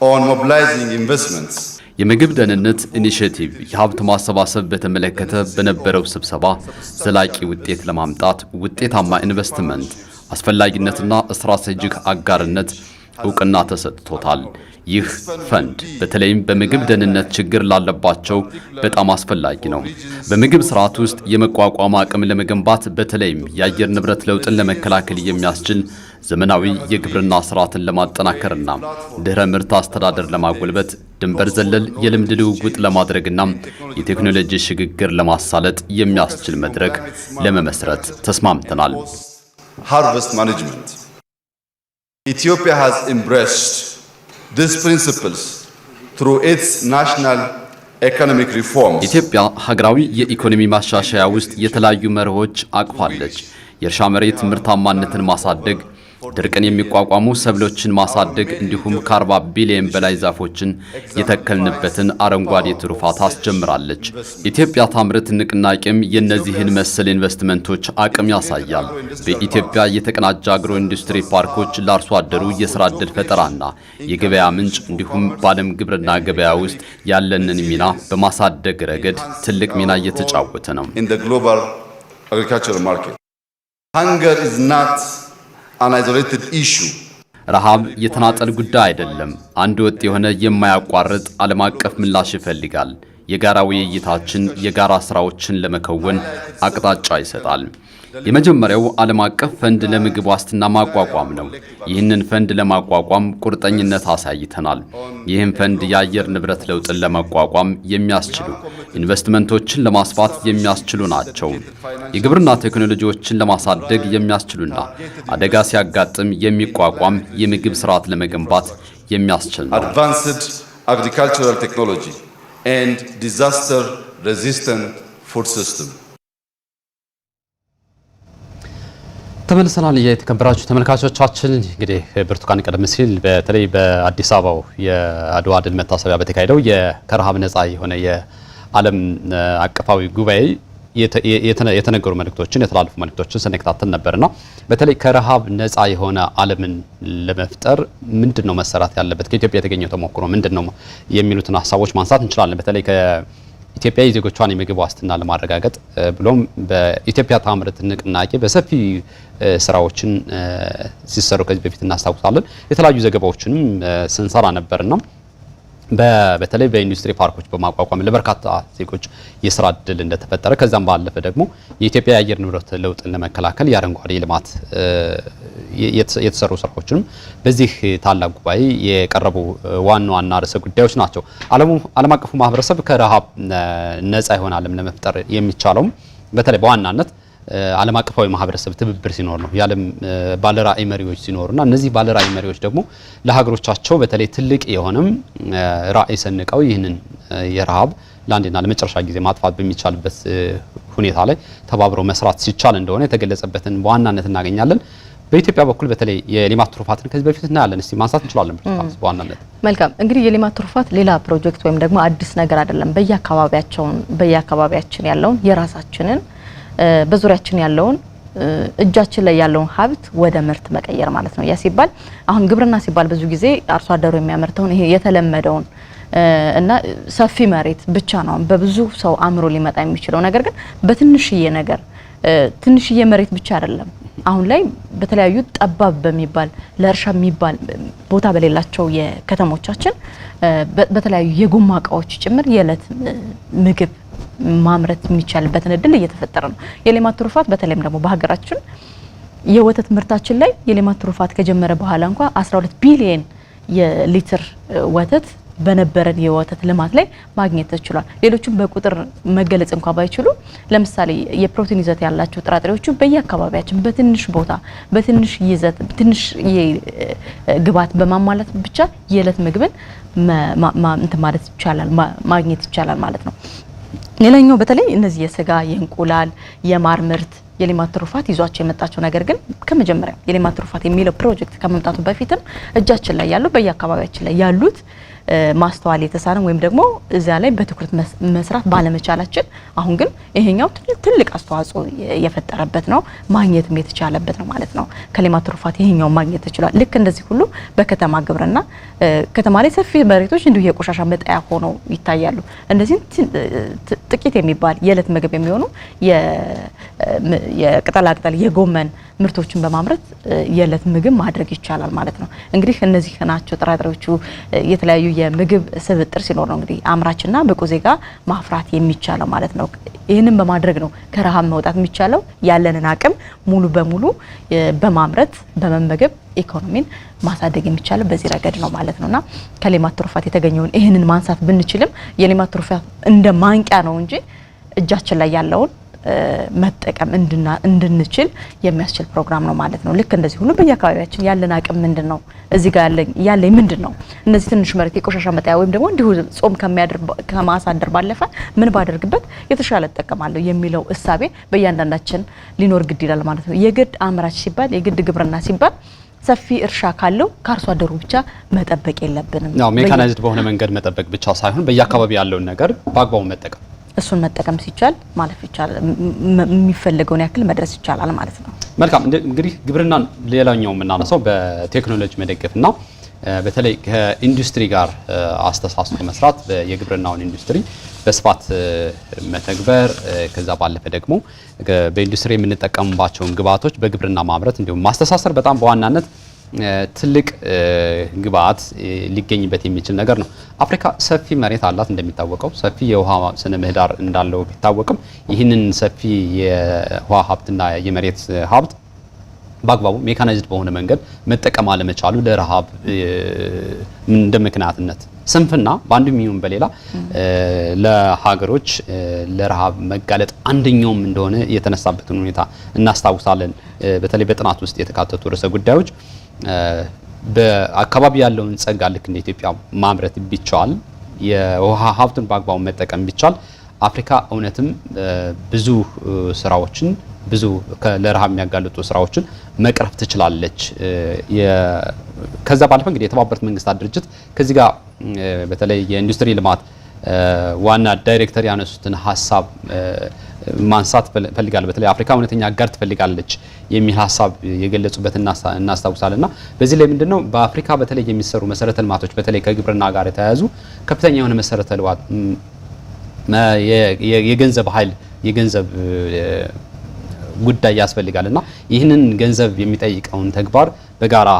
Speaker 7: on mobilizing investments,
Speaker 1: የምግብ ደህንነት ኢኒሼቲቭ የሀብት ማሰባሰብ በተመለከተ በነበረው ስብሰባ ዘላቂ ውጤት ለማምጣት ውጤታማ ኢንቨስትመንት አስፈላጊነትና ስትራቴጂክ አጋርነት እውቅና ተሰጥቶታል። ይህ ፈንድ በተለይም በምግብ ደህንነት ችግር ላለባቸው በጣም አስፈላጊ ነው። በምግብ ስርዓት ውስጥ የመቋቋም አቅም ለመገንባት በተለይም የአየር ንብረት ለውጥን ለመከላከል የሚያስችል ዘመናዊ የግብርና ስርዓትን ለማጠናከርና ድህረ ምርት አስተዳደር ለማጎልበት ድንበር ዘለል የልምድ ልውውጥ ለማድረግና የቴክኖሎጂ ሽግግር ለማሳለጥ የሚያስችል መድረክ ለመመስረት ተስማምተናል።
Speaker 7: harvest management. Ethiopia has embraced these principles through its national economic reforms.
Speaker 1: ኢትዮጵያ ሀገራዊ የኢኮኖሚ ማሻሻያ ውስጥ የተለያዩ መርሆች አቅፋለች። የእርሻ መሬት ምርታማነትን ማሳደግ፣ ድርቅን የሚቋቋሙ ሰብሎችን ማሳደግ እንዲሁም ከ40 ቢሊዮን በላይ ዛፎችን የተከልንበትን አረንጓዴ ትሩፋት አስጀምራለች። ኢትዮጵያ ታምርት ንቅናቄም የእነዚህን መሰል ኢንቨስትመንቶች አቅም ያሳያል። በኢትዮጵያ የተቀናጀ አግሮ ኢንዱስትሪ ፓርኮች ለአርሶ አደሩ የስራ ዕድል ፈጠራና የገበያ ምንጭ እንዲሁም በዓለም ግብርና ገበያ ውስጥ ያለንን ሚና በማሳደግ ረገድ ትልቅ ሚና እየተጫወተ ነው።
Speaker 7: Hunger is not an isolated issue.
Speaker 1: ረሃብ የተናጠል ጉዳይ አይደለም። አንድ ወጥ የሆነ የማያቋርጥ ዓለም አቀፍ ምላሽ ይፈልጋል። የጋራ ውይይታችን የጋራ ስራዎችን ለመከወን አቅጣጫ ይሰጣል። የመጀመሪያው ዓለም አቀፍ ፈንድ ለምግብ ዋስትና ማቋቋም ነው። ይህንን ፈንድ ለማቋቋም ቁርጠኝነት አሳይተናል። ይህም ፈንድ የአየር ንብረት ለውጥን ለመቋቋም የሚያስችሉ ኢንቨስትመንቶችን ለማስፋት የሚያስችሉ ናቸው። የግብርና ቴክኖሎጂዎችን ለማሳደግ የሚያስችሉና አደጋ ሲያጋጥም የሚቋቋም የምግብ ስርዓት ለመገንባት የሚያስችል ነው።
Speaker 7: Advanced agricultural technology and disaster resistant food system.
Speaker 1: ተመልሰናል። የተከበራችሁ ተመልካቾቻችን እንግዲህ ብርቱካን ቀደም ሲል በተለይ በአዲስ አበባው የአድዋ ድል መታሰቢያ በተካሄደው ከረሃብ ነፃ የሆነ የዓለም አቀፋዊ ጉባኤ የተነገሩ መልእክቶችን የተላለፉ መልእክቶችን ስንከታተል ነበርና በተለይ ከረሃብ ነፃ የሆነ ዓለምን ለመፍጠር ምንድነው መሰራት ያለበት ከኢትዮጵያ የተገኘው ተሞክሮ ምንድነው የሚሉትን ሀሳቦች ማንሳት እንችላለን። በተለይ ኢትዮጵያ የዜጎቿን የምግብ ዋስትና ለማረጋገጥ ብሎም በኢትዮጵያ ታምርት ንቅናቄ በሰፊ ስራዎችን ሲሰሩ ከዚህ በፊት እናስታውሳለን። የተለያዩ ዘገባዎችንም ስንሰራ ነበርና በተለይ በኢንዱስትሪ ፓርኮች በማቋቋም ለበርካታ ዜጎች የስራ ዕድል እንደተፈጠረ ከዛም ባለፈ ደግሞ የኢትዮጵያ የአየር ንብረት ለውጥን ለመከላከል የአረንጓዴ ልማት የተሰሩ ስራዎችንም በዚህ ታላቅ ጉባኤ የቀረቡ ዋና ርዕሰ ጉዳዮች ናቸው። ዓለም አቀፉ ማህበረሰብ ከረሃብ ነፃ የሆነ ዓለም ለመፍጠር የሚቻለው በተለይ በዋናነት ዓለም አቀፋዊ ማህበረሰብ ትብብር ሲኖር ነው። የዓለም ባለራዕይ መሪዎች ሲኖሩና እነዚህ ባለራዕይ መሪዎች ደግሞ ለሀገሮቻቸው በተለይ ትልቅ የሆነም ራዕይ ሰንቀው ይህንን የረሃብ ለአንዴና ለመጨረሻ ጊዜ ማጥፋት በሚቻልበት ሁኔታ ላይ ተባብረው መስራት ሲቻል እንደሆነ የተገለጸበትን በዋናነት እናገኛለን። በኢትዮጵያ በኩል በተለይ የሌማት ትሩፋትን ከዚህ በፊት እናያለን። እስቲ ማንሳት እንችላለን በዋናነት።
Speaker 2: መልካም እንግዲህ የሌማት ትሩፋት ሌላ ፕሮጀክት ወይም ደግሞ አዲስ ነገር አይደለም። በየአካባቢያችን ያለውን የራሳችንን በዙሪያችን ያለውን እጃችን ላይ ያለውን ሀብት ወደ ምርት መቀየር ማለት ነው። ያ ሲባል አሁን ግብርና ሲባል ብዙ ጊዜ አርሶ አደሩ የሚያመርተውን ይሄ የተለመደውን እና ሰፊ መሬት ብቻ ነው በብዙ ሰው አምሮ ሊመጣ የሚችለው ነገር ግን በትንሽዬ ነገር ትንሽዬ መሬት ብቻ አይደለም። አሁን ላይ በተለያዩ ጠባብ በሚባል ለእርሻ የሚባል ቦታ በሌላቸው የከተሞቻችን በተለያዩ የጎማ እቃዎች ጭምር የዕለት ምግብ ማምረት የሚቻልበትን እድል እየተፈጠረ ነው። የሌማት ትሩፋት በተለይም ደግሞ በሀገራችን የወተት ምርታችን ላይ የሌማት ትሩፋት ከጀመረ በኋላ እንኳን 12 ቢሊዮን የሊትር ወተት በነበረን የወተት ልማት ላይ ማግኘት ተችሏል። ሌሎችም በቁጥር መገለጽ እንኳን ባይችሉ ለምሳሌ የፕሮቲን ይዘት ያላቸው ጥራጥሬዎቹ በየአካባቢያችን በትንሽ ቦታ በትንሽ ይዘት ትንሽ ግብዓት በማሟላት ብቻ የዕለት ምግብን ማለት ይቻላል ማግኘት ይቻላል ማለት ነው። ሌላኛው በተለይ እነዚህ የስጋ የእንቁላል የማር ምርት የሌማት ትሩፋት ይዟቸው የመጣቸው ነገር ግን ከመጀመሪያ የሌማት ትሩፋት የሚለው ፕሮጀክት ከመምጣቱ በፊትም እጃችን ላይ ያሉ በየአካባቢያችን ላይ ያሉት ማስተዋል የተሳነ ወይም ደግሞ እዛ ላይ በትኩረት መስራት ባለመቻላችን አሁን ግን ይሄኛው ትልቅ አስተዋጽኦ የፈጠረበት ነው ማግኘትም የተቻለበት ነው ማለት ነው። ከሌማት ትሩፋት ይሄኛው ማግኘት ተችሏል። ልክ እንደዚህ ሁሉ በከተማ ግብርና ከተማ ላይ ሰፊ መሬቶች እንዲሁ የቆሻሻ መጣያ ሆነው ይታያሉ። እንደዚህ ጥቂት የሚባል የዕለት ምግብ የሚሆኑ የቅጠላቅጠል የጎመን ምርቶችን በማምረት የዕለት ምግብ ማድረግ ይቻላል ማለት ነው። እንግዲህ እነዚህ ናቸው ጥራጥሬዎቹ የተለያዩ የምግብ ስብጥር ሲኖር ነው እንግዲህ አምራችና ብቁ ዜጋ ማፍራት የሚቻለው ማለት ነው። ይህንን በማድረግ ነው ከረሃብ መውጣት የሚቻለው። ያለንን አቅም ሙሉ በሙሉ በማምረት በመመገብ ኢኮኖሚን ማሳደግ የሚቻለው በዚህ ረገድ ነው ማለት ነውና ከሌማት ትሩፋት የተገኘውን ይህንን ማንሳት ብንችልም የሌማት ትሩፋት እንደ ማንቂያ ነው እንጂ እጃችን ላይ ያለውን መጠቀም እንድንችል የሚያስችል ፕሮግራም ነው ማለት ነው። ልክ እንደዚህ ሁሉ በየአካባቢያችን ያለን አቅም ምንድነው እዚህ ጋር ያለኝ ምንድነው እነዚህ ትንሽ መሬት የቆሻሻ መጣያ ወይም ደግሞ እንዲሁ ጾም ከማሳደር ባለፈ ምን ባደርግበት የተሻለ ተጠቀማለሁ የሚለው እሳቤ በእያንዳንዳችን ሊኖር ግድ ይላል ማለት ነው። የግድ አምራች ሲባል የግድ ግብርና ሲባል ሰፊ እርሻ ካለው ከአርሶ አደሩ ብቻ መጠበቅ የለብንም።
Speaker 1: ነው ሜካናይዝድ በሆነ መንገድ መጠበቅ ብቻ ሳይሆን በየአካባቢው ያለውን ነገር በአግባቡ መጠቀም
Speaker 2: እሱን መጠቀም ሲቻል ማለፍ ይቻላል፣ የሚፈልገውን ያክል መድረስ ይቻላል ማለት ነው።
Speaker 1: መልካም እንግዲህ ግብርና ሌላኛው የምናነሳው በቴክኖሎጂ መደገፍና በተለይ ከኢንዱስትሪ ጋር አስተሳስሮ መስራት የግብርናውን ኢንዱስትሪ በስፋት መተግበር ከዛ ባለፈ ደግሞ በኢንዱስትሪ የምንጠቀምባቸውን ግብአቶች በግብርና ማምረት እንዲሁም ማስተሳሰር በጣም በዋናነት ትልቅ ግብአት ሊገኝበት የሚችል ነገር ነው። አፍሪካ ሰፊ መሬት አላት እንደሚታወቀው ሰፊ የውሃ ስነ ምህዳር እንዳለው ቢታወቅም ይህንን ሰፊ የውሃ ሀብትና የመሬት ሀብት በአግባቡ ሜካናይዝድ በሆነ መንገድ መጠቀም አለመቻሉ ለረሃብ እንደ ምክንያትነት ስንፍና በአንድም ይሁን በሌላ ለሀገሮች ለረሃብ መጋለጥ አንደኛውም እንደሆነ የተነሳበትን ሁኔታ እናስታውሳለን። በተለይ በጥናት ውስጥ የተካተቱ ርዕሰ ጉዳዮች በአካባቢ ያለውን ጸጋ ልክ እንደ ኢትዮጵያ ማምረት ቢቻል የውሃ ሀብቱን በአግባቡ መጠቀም ቢቻል አፍሪካ እውነትም ብዙ ስራዎችን ብዙ ለረሃብ የሚያጋልጡ ስራዎችን መቅረፍ ትችላለች። ከዛ ባለፈ እንግዲህ የተባበሩት መንግስታት ድርጅት ከዚህ ጋር በተለይ የኢንዱስትሪ ልማት ዋና ዳይሬክተር ያነሱትን ሀሳብ ማንሳት ፈልጋለሁ። በተለይ አፍሪካ እውነተኛ አጋር ትፈልጋለች የሚል ሀሳብ የገለጹበት እናስታውሳለንና በዚህ ላይ ምንድነው በአፍሪካ በተለይ የሚሰሩ መሰረተ ልማቶች በተለይ ከግብርና ጋር የተያያዙ ከፍተኛ የሆነ መሰረተ ልማት የገንዘብ ኃይል የገንዘብ ጉዳይ ያስፈልጋልና ይህንን ገንዘብ የሚጠይቀውን ተግባር በጋራ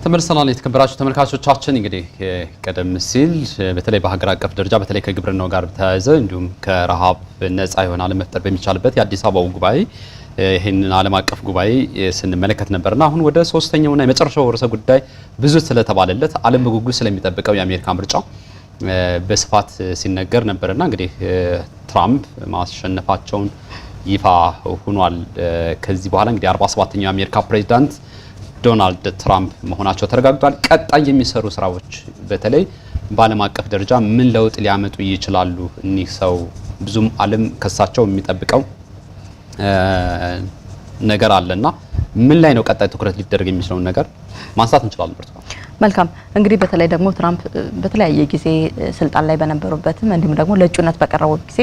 Speaker 1: ተመልሰናል። የተከበራችሁ ተመልካቾቻችን እንግዲህ ቀደም ሲል በተለይ በሀገር አቀፍ ደረጃ በተለይ ከግብርናው ጋር በተያያዘ እንዲሁም ከረሃብ ነፃ የሆነ ዓለም መፍጠር በሚቻልበት የአዲስ አበባው ጉባኤ ይህንን ዓለም አቀፍ ጉባኤ ስንመለከት ነበርና አሁን ወደ ሶስተኛውና የመጨረሻው ርዕሰ ጉዳይ ብዙ ስለተባለለት ዓለም በጉጉት ስለሚጠብቀው የአሜሪካ ምርጫ በስፋት ሲነገር ነበርና እንግዲህ ትራምፕ ማሸነፋቸውን ይፋ ሆኗል። ከዚህ በኋላ እንግዲህ 47ኛው የአሜሪካ ፕሬዝዳንት ዶናልድ ትራምፕ መሆናቸው ተረጋግጧል። ቀጣይ የሚሰሩ ስራዎች በተለይ በዓለም አቀፍ ደረጃ ምን ለውጥ ሊያመጡ ይችላሉ? እኒህ ሰው ብዙም ዓለም ከሳቸው የሚጠብቀው ነገር አለና ምን ላይ ነው ቀጣይ ትኩረት ሊደረግ የሚችለው ነገር ማንሳት እንችላለን? ብርቱካን
Speaker 2: መልካም እንግዲህ በተለይ ደግሞ ትራምፕ በተለያየ ጊዜ ስልጣን ላይ በነበሩበትም እንዲሁም ደግሞ ለእጩነት በቀረቡት ጊዜ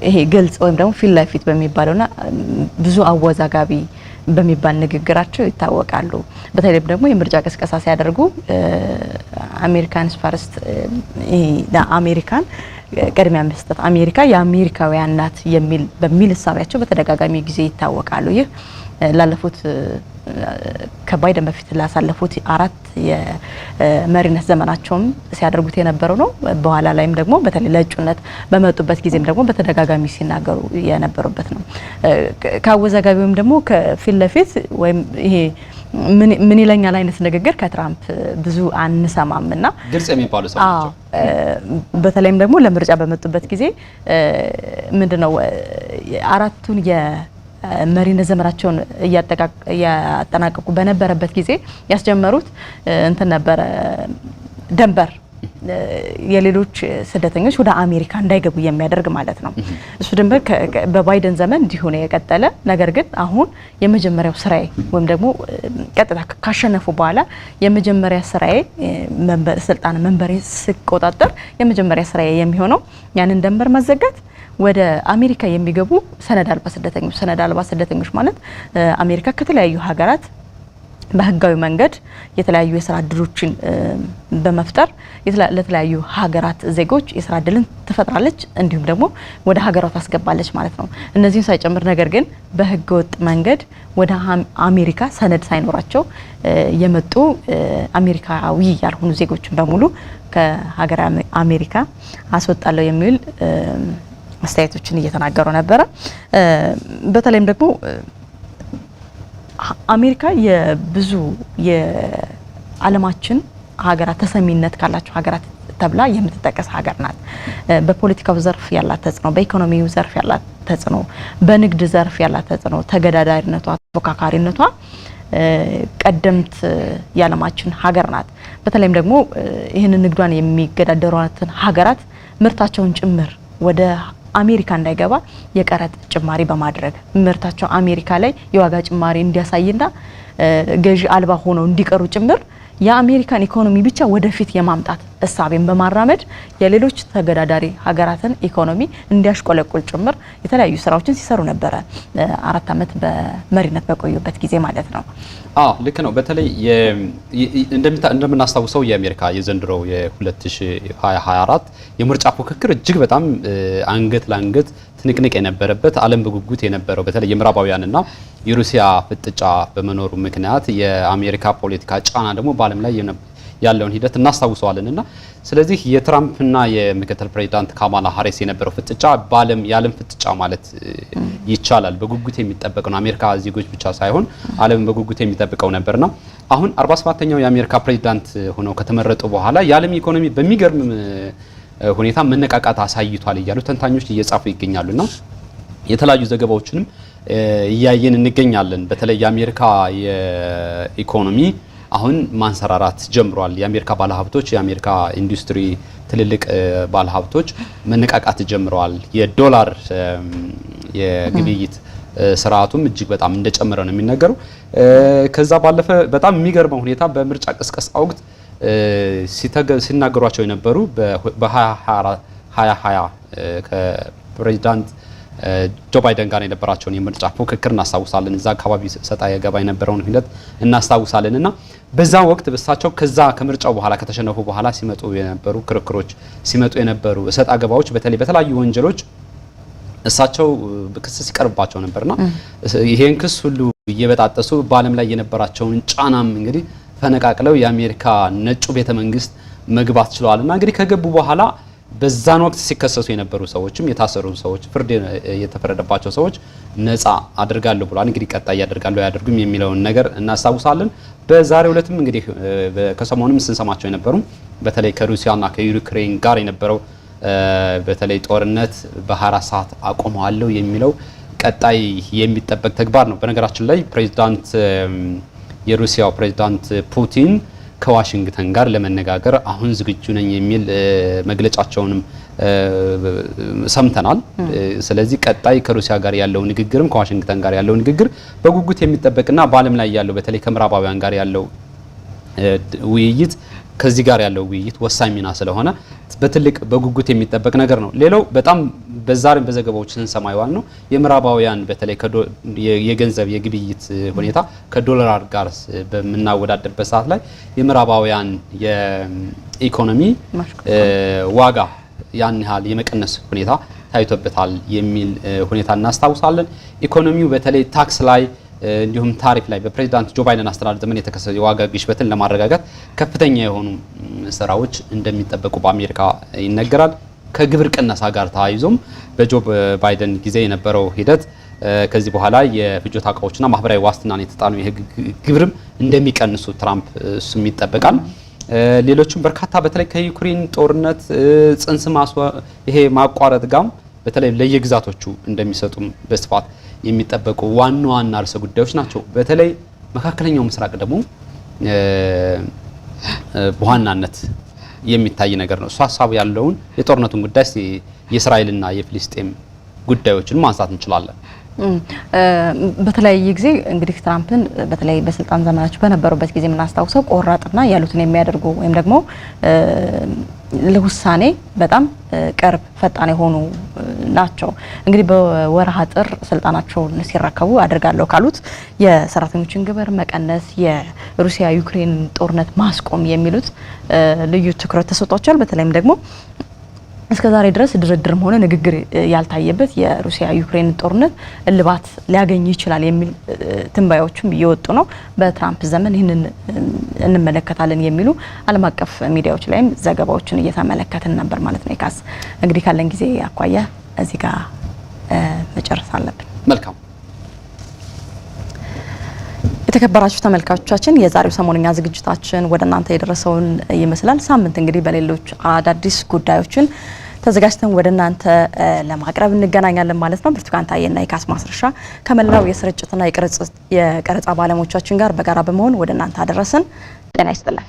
Speaker 2: ይሄ ግልጽ ወይም ደግሞ ፊት ለፊት በሚባለውና ብዙ አወዛጋቢ በሚባል ንግግራቸው ይታወቃሉ። በተለይም ደግሞ የምርጫ ቅስቀሳ ሲያደርጉ አሜሪካንስ ፈርስት ለአሜሪካን ቅድሚያ መስጠት አሜሪካ የአሜሪካውያን ናት በሚል እሳቢያቸው በተደጋጋሚ ጊዜ ይታወቃሉ። ይህ ላለፉት ከባይደን በፊት ላሳለፉት 4 የመሪነት ዘመናቸውም ሲያደርጉት የነበረው ነው። በኋላ ላይም ደግሞ በተለይ ለእጩነት በመጡበት ጊዜም ደግሞ በተደጋጋሚ ሲናገሩ የነበሩበት ነው። ከአወዛጋቢውም ደግሞ ከፊት ለፊት ወይም ይሄ ምን ይለኛል አይነት ንግግር ከትራምፕ ብዙ አንሰማምና
Speaker 1: ግልጽ የሚባሉ ሰው ናቸው።
Speaker 2: በተለይም ደግሞ ለምርጫ በመጡበት ጊዜ ምንድነው 4ቱን መሪነት ዘመናቸውን እያጠናቀቁ በነበረበት ጊዜ ያስጀመሩት እንትን ነበረ ደንበር የሌሎች ስደተኞች ወደ አሜሪካ እንዳይገቡ የሚያደርግ ማለት ነው። እሱ ድንበር በባይደን ዘመን እንዲሁ ነው የቀጠለ። ነገር ግን አሁን የመጀመሪያው ስራዬ ወይም ደግሞ ቀጥታ ካሸነፉ በኋላ የመጀመሪያ ስራዬ ስልጣን መንበሬ ስቆጣጠር የመጀመሪያ ስራዬ የሚሆነው ያንን ደንበር ማዘጋት ወደ አሜሪካ የሚገቡ ሰነድ አልባ ስደተኞች ማለት አሜሪካ ከተለያዩ ሀገራት በህጋዊ መንገድ የተለያዩ የስራ እድሎችን በመፍጠር ለተለያዩ ሀገራት ዜጎች የስራ እድልን ትፈጥራለች፣ እንዲሁም ደግሞ ወደ ሀገሯ ታስገባለች ማለት ነው። እነዚህን ሳይጨምር ነገር ግን በህገወጥ መንገድ ወደ አሜሪካ ሰነድ ሳይኖራቸው የመጡ አሜሪካዊ ያልሆኑ ዜጎችን በሙሉ ከሀገር አሜሪካ አስወጣለሁ የሚል አስተያየቶችን እየተናገሩ ነበረ። በተለይም ደግሞ አሜሪካ የብዙ የዓለማችን ሀገራት ተሰሚነት ካላቸው ሀገራት ተብላ የምትጠቀስ ሀገር ናት። በፖለቲካው ዘርፍ ያላት ተጽዕኖ፣ በኢኮኖሚው ዘርፍ ያላት ተጽዕኖ፣ በንግድ ዘርፍ ያላት ተጽዕኖ፣ ተገዳዳሪነቷ፣ ተፎካካሪነቷ ቀደምት የዓለማችን ሀገር ናት። በተለይም ደግሞ ይህንን ንግዷን የሚገዳደሯትን ሀገራት ምርታቸውን ጭምር ወደ አሜሪካ እንዳይገባ የቀረጥ ጭማሪ በማድረግ ምርታቸው አሜሪካ ላይ የዋጋ ጭማሪ እንዲያሳይና ገዢ አልባ ሆነው እንዲቀሩ ጭምር የአሜሪካን ኢኮኖሚ ብቻ ወደፊት የማምጣት እሳቤን በማራመድ የሌሎች ተገዳዳሪ ሀገራትን ኢኮኖሚ እንዲያሽቆለቁል ጭምር የተለያዩ ስራዎችን ሲሰሩ ነበረ 4 ዓመት በመሪነት በቆዩበት ጊዜ ማለት ነው።
Speaker 1: ልክ ነው። በተለይ እንደምናስታውሰው የአሜሪካ የዘንድሮ የ2024 የምርጫ ፉክክር እጅግ በጣም አንገት ለአንገት ትንቅንቅ የነበረበት ዓለም በጉጉት የነበረው በተለይ የምዕራባውያንና የሩሲያ ፍጥጫ በመኖሩ ምክንያት የአሜሪካ ፖለቲካ ጫና ደግሞ በዓለም ላይ ያለውን ሂደት እናስታውሰዋለንና ስለዚህ የትራምፕና የምክትል ፕሬዚዳንት ካማላ ሃሪስ የነበረው ፍጥጫ የዓለም ፍጥጫ ማለት ይቻላል። በጉጉት የሚጠበቅ ነው። አሜሪካ ዜጎች ብቻ ሳይሆን ዓለም በጉጉት የሚጠብቀው ነበርና አሁን 47ኛው የአሜሪካ ፕሬዚዳንት ሆነው ከተመረጡ በኋላ የዓለም ኢኮኖሚ በሚገርም ሁኔታ መነቃቃት አሳይቷል እያሉ ተንታኞች እየጻፉ ይገኛሉና የተለያዩ ዘገባዎችንም እያየን እንገኛለን። በተለይ የአሜሪካ የኢኮኖሚ አሁን ማንሰራራት ጀምሯል። የአሜሪካ ባለሀብቶች የአሜሪካ ኢንዱስትሪ ትልልቅ ባለሀብቶች መነቃቃት ጀምረዋል። የዶላር የግብይት ስርዓቱም እጅግ በጣም እንደጨመረ ነው የሚነገረው። ከዛ ባለፈ በጣም የሚገርመው ሁኔታ በምርጫ ቅስቀሳ ወቅት ሲናገሯቸው የነበሩ በ2020 ከፕሬዚዳንት ጆ ባይደን ጋር የነበራቸውን የምርጫ ፉክክር እናስታውሳለን። እዛ አካባቢ ሰጣ የገባ የነበረውን ሂደት እናስታውሳለን እና በዛ ወቅት በሳቸው ከዛ ከምርጫው በኋላ ከተሸነፉ በኋላ ሲመጡ የነበሩ ክርክሮች ሲመጡ የነበሩ ሰጣ ገባዎች በተለይ በተለያዩ ወንጀሎች እሳቸው ክስ ሲቀርባቸው ነበርና ይሄን ክስ ሁሉ እየበጣጠሱ በዓለም ላይ የነበራቸውን ጫናም እንግዲህ ፈነቃቅለው የአሜሪካ ነጩ ቤተ መንግስት መግባት ችለዋልና እንግዲህ ከገቡ በኋላ በዛን ወቅት ሲከሰሱ የነበሩ ሰዎችም የታሰሩ ሰዎች ፍርድ የተፈረደባቸው ሰዎች ነፃ አድርጋለሁ ብሏል። እንግዲህ ቀጣይ ያደርጋሉ ያደርጉም የሚለውን ነገር እናስታውሳለን። በዛሬው ዕለትም እንግዲህ ከሰሞኑም ስንሰማቸው የነበሩ በተለይ ከሩሲያና ከዩክሬን ጋር የነበረው በተለይ ጦርነት በ24 ሰዓት አቆመዋለሁ የሚለው ቀጣይ የሚጠበቅ ተግባር ነው። በነገራችን ላይ የሩሲያው ፕሬዝዳንት ፑቲን ከዋሽንግተን ጋር ለመነጋገር አሁን ዝግጁ ነኝ የሚል መግለጫቸውንም ሰምተናል። ስለዚህ ቀጣይ ከሩሲያ ጋር ያለው ንግግርም ከዋሽንግተን ጋር ያለው ንግግር በጉጉት የሚጠበቅና በዓለም ላይ ያለው በተለይ ከምዕራባውያን ጋር ያለው ውይይት ከዚህ ጋር ያለው ውይይት ወሳኝ ሚና ስለሆነ በትልቅ በጉጉት የሚጠበቅ ነገር ነው። ሌላው በጣም በዛሬም በዘገባዎች ስንሰማ ይዋል ነው የምዕራባውያን በተለይ የገንዘብ የግብይት ሁኔታ ከዶላር ጋር በመናወዳደርበት ሰዓት ላይ የምዕራባውያን የኢኮኖሚ ዋጋ ያን ያህል የመቀነስ ሁኔታ ታይቶበታል የሚል ሁኔታ እናስታውሳለን። ኢኮኖሚው በተለይ ታክስ ላይ እንዲሁም ታሪፍ ላይ በፕሬዝዳንት ጆ ባይደን አስተዳደር ዘመን የተከሰተው የዋጋ ግሽበትን ለማረጋጋት ከፍተኛ የሆኑ ስራዎች እንደሚጠበቁ በአሜሪካ ይነገራል። ከግብር ቅነሳ ጋር ተያይዞም በጆ ባይደን ጊዜ የነበረው ሂደት ከዚህ በኋላ የፍጆታ እቃዎችና ማህበራዊ ዋስትናን የተጣሉ የህግ ግብርም እንደሚቀንሱ ትራምፕ እሱም ይጠበቃል። ሌሎችም በርካታ በተለይ ከዩክሬን ጦርነት ጽንስ ይሄ ማቋረጥ ጋር በተለይ ለየግዛቶቹ እንደሚሰጡም በስፋት የሚጠበቁ ዋና ዋና ርዕሰ ጉዳዮች ናቸው። በተለይ መካከለኛው ምስራቅ ደግሞ በዋናነት የሚታይ ነገር ነው። እሱ ሀሳብ ያለውን የጦርነቱን ጉዳይ የእስራኤልና የፍልስጤም ጉዳዮችን ማንሳት እንችላለን።
Speaker 2: በተለያየ ጊዜ እንግዲህ ትራምፕን በተለይ በስልጣን ዘመናቸው በነበሩበት ጊዜ የምናስታውሰው ቆራጥና ያሉትን የሚያደርጉ ወይም ደግሞ ለውሳኔ በጣም ቅርብ ፈጣን የሆኑ ናቸው። እንግዲህ በወርሃ ጥር ስልጣናቸውን ሲረከቡ አድርጋለሁ ካሉት የሰራተኞችን ግብር መቀነስ፣ የሩሲያ ዩክሬን ጦርነት ማስቆም የሚሉት ልዩ ትኩረት ተሰጥቷቸዋል። በተለይም ደግሞ እስከ ዛሬ ድረስ ድርድርም ሆነ ንግግር ያልታየበት የሩሲያ ዩክሬን ጦርነት እልባት ሊያገኝ ይችላል የሚል ትንባዮችም እየወጡ ነው። በትራምፕ ዘመን ይህንን እንመለከታለን የሚሉ ዓለም አቀፍ ሚዲያዎች ላይም ዘገባዎችን እየተመለከትን ነበር ማለት ነው። ይካስ እንግዲህ ካለን ጊዜ አኳያ እዚህ ጋር መጨረስ አለብን።
Speaker 1: መልካም
Speaker 2: የተከበራችሁ ተመልካቾቻችን የዛሬው ሰሞንኛ ዝግጅታችን ወደ እናንተ የደረሰውን ይመስላል። ሳምንት እንግዲህ በሌሎች አዳዲስ ጉዳዮችን ተዘጋጅተን ወደ እናንተ ለማቅረብ እንገናኛለን ማለት ነው። ብርቱካን ታዬና የካስ ማስረሻ ከመላው የስርጭትና የቀረጻ ባለሙያዎቻችን ጋር በጋራ በመሆን ወደ እናንተ አደረስን። ጤና ይስጥልን።